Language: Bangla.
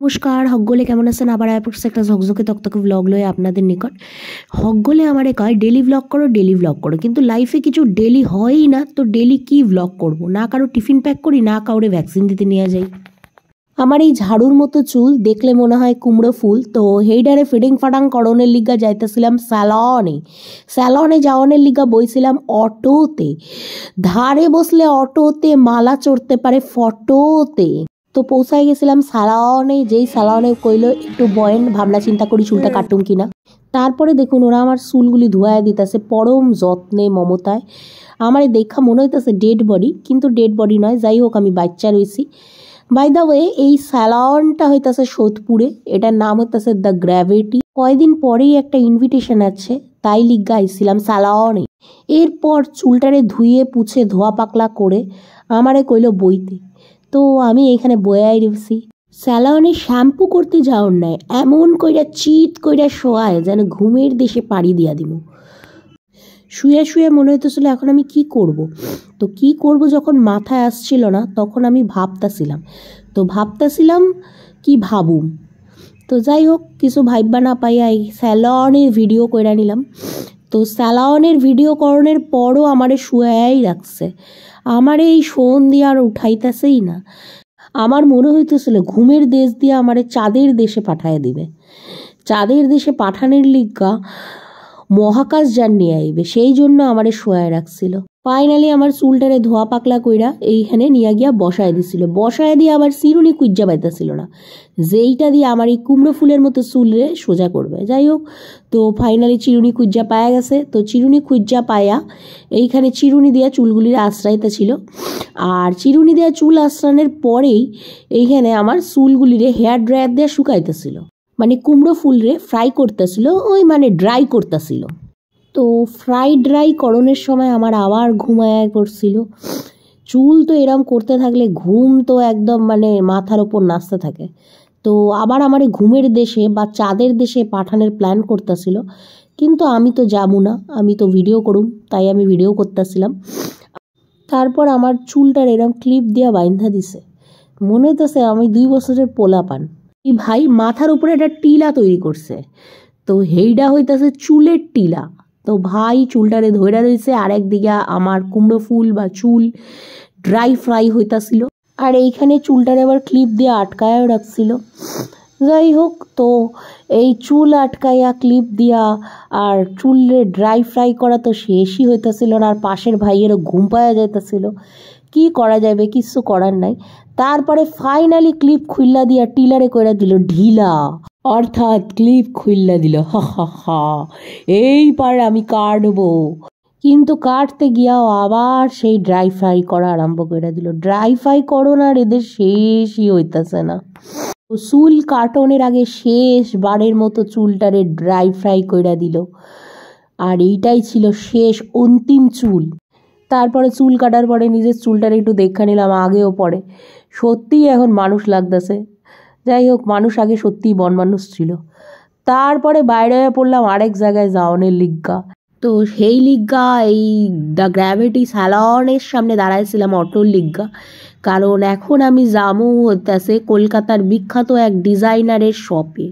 নমস্কার, হকগোলে কেমন আছেন? আবার পড়ছে একটা ঝকঝকে তকতকে ব্লগ লয়ে আপনাদের নিকট। হকগোলে আমারে কয় ডেলি ব্লগ করো, ডেলি ব্লগ করো, কিন্তু লাইফে কিছু ডেলি হয়ই না। তো ডেলি কি ব্লগ করব? না কারো টিফিন প্যাক করি, না কাউরে ভ্যাকসিন দিতে নিয়ে যাই। আমার এই ঝাড়ুর মতো চুল দেখলে মনে হয় কুমড়ো ফুল। তো হেইডারে ফিডিং ফাটাং করণের লিগা যাইতেছিলাম স্যালনে যাওয়ানের লিগা বইছিলাম অটোতে। ধারে বসলে অটোতে মালা চড়তে পারে ফটোতে। তো পৌঁছায় গেছিলাম স্যালনে। যেই স্যালনে কইলো একটু বয়েন, ভাবনা চিন্তা করি চুলটা কাটুম কিনা। তারপরে দেখুন ওরা আমার চুলগুলি ধুয়ায় দিতেছে পরম যত্নে মমতায়। আমার দেখা মনে হইতেছে ডেড বডি, কিন্তু ডেড বডি নয়। যাই হোক, আমি বাচ্চা রয়েছি। বাই দ্য ওয়ে, এই স্যালনটা হইতাছে সোদপুরে। এটার নাম হইতাছে দ্য গ্র্যাভিটি। কয়দিন পরেই একটা ইনভিটেশন আছে, তাই লিগা আইছিলাম স্যালনে। এরপর চুলটারে ধুয়ে পুছে ধোয়া পাকলা করে আমারে কইলো বইতে। তো আমি এইখানে বয়াই রয়েছি। স্যালনে শ্যাম্পু করতে যাওয়ার নাই, এমন কইরা চিত কইরা শোয়ায় যেন ঘুমের দেশে পাড়ি দিয়া দিব। শুয়ে শুয়ে মনে হইতেছিল এখন আমি কি করব। তো কি করব যখন মাথায় আসছিল না, তখন আমি ভাবতাছিলাম কি ভাবুম। তো যাই হোক, কিছু ভাইবা না পাইয়া এই স্যালনের ভিডিও কইরা নিলাম। তো স্যালনের ভিডিও করণের পরও আমারে শুয়াই রাখছে। আমার এই ফোন দিয়ে আর উঠাইতেছেই না। আমার মনে হইতেছিল ঘুমের দেশ দিয়ে আমারে চাঁদের দেশে পাঠায় দিবে। চাঁদের দেশে পাঠানোর লিগা মহাকাশ যান নিয়ে আইবে, সেই জন্য আমারে শোয়ায় রাখছিল। ফাইনালি আমার চুলটারে ধোয়া পাকলা কইরা এইখানে নিয়ে গিয়া বসায় দিছিল। বসায় দিয়ে আবার চিরুনি কুইজ্জা পাইতেছিল না, যেইটা দিয়ে আমার এই কুমড়ো ফুলের মতো চুলরে সোজা করবে। যাই হোক, তো ফাইনালি চিরুনি কুইজ্জা পায়া গেছে। তো চিরুনি কুইজ্জা পায়া এইখানে চিরুনি দিয়া চুলগুলির আশ্রাইতে ছিল। আর চিরুনি দেওয়া চুল আশ্রানোর পরেই এইখানে আমার চুলগুলিরে হেয়ার ড্রায়ার দিয়ে শুকাইতেছিল, মানে কুমড়ো ফুলরে ফ্রাই করতেছিল, ওই মানে ড্রাই করতেছিল। তো ফ্রাই ড্রাই করণের সময় আমার আবার ঘুমায় পড়ছিল। চুল তো এরম করতে থাকলে ঘুম তো একদম মানে মাথার ওপর নাচতে থাকে। তো আবার আমার ঘুমের দেশে বা চাঁদের দেশে পাঠানোর প্ল্যান করতেছিল, কিন্তু আমি তো যাবো না, আমি তো ভিডিও করুম, তাই আমি ভিডিও করতেছিলাম। তারপর আমার চুলটার এরম ক্লিপ দিয়া বাইন্ধা দিছে। মনে হইতেছে আমি 2 বছরের পোলাপান। এই ভাই মাথার উপরে একটা টিলা তৈরি করছে। তো হেইডা হইতাছে চুলের টিলা। তো ভাই চুলটারে ধইরা রয়েছে, আর একদিকে আমার কুমড়ো ফুল বা চুল ড্রাই ফ্রাই হইতাছিল, আর এইখানে চুলটারে আবার ক্লিপ দিয়ে আটকায়ও রাখছিল। যাই হোক, তো এই চুল আটকাইয়া ক্লিপ দিয়া আর চুলে ড্রাই ফ্রাই করা তো শেষই হইতেছিল না, আর পাশের ভাইয়েরও ঘুম পাওয়া যাইতেছিল। কি করা যাবে, কিছু করার নাই। তারপরে ফাইনালি ক্লিপ খুইল্লা দিয়া টিলারে কইরা দিল ঢিলা, অর্থাৎ ক্লিপ খুইল্লা দিল। হা হা হা, এইবার আমি কাটবো। কিন্তু কাটতে গিয়াও আবার সেই ড্রাই ফ্রাই করা আরম্ভ করে দিল। ড্রাই ফ্রাই করো না, এদের শেষই হইতেছে না। চুল কাটনের আগে শেষবারের মতো চুলটারে ড্রাই ফ্রাই কইরা দিল, আর এইটাই ছিল শেষ অন্তিম চুল। তারপরে চুল কাটার পরে নিজের চুলটার একটু দেখা নিলাম আগেও পরে। সত্যিই এখন মানুষ লাগতেছে। যাই হোক, মানুষ আগে সত্যিই বন মানুষ ছিল। তারপরে বাইরে হয়ে পড়লাম আরেক জায়গায় যাওয়ানের লিগা। তো সেই লিগা এই দ্য গ্র্যাভিটি স্যালনের সামনে দাঁড়াইছিলাম অটোর লিগা, কারণ এখন আমি যামু হইতাছে কলকাতার বিখ্যাত এক ডিজাইনারের শপে।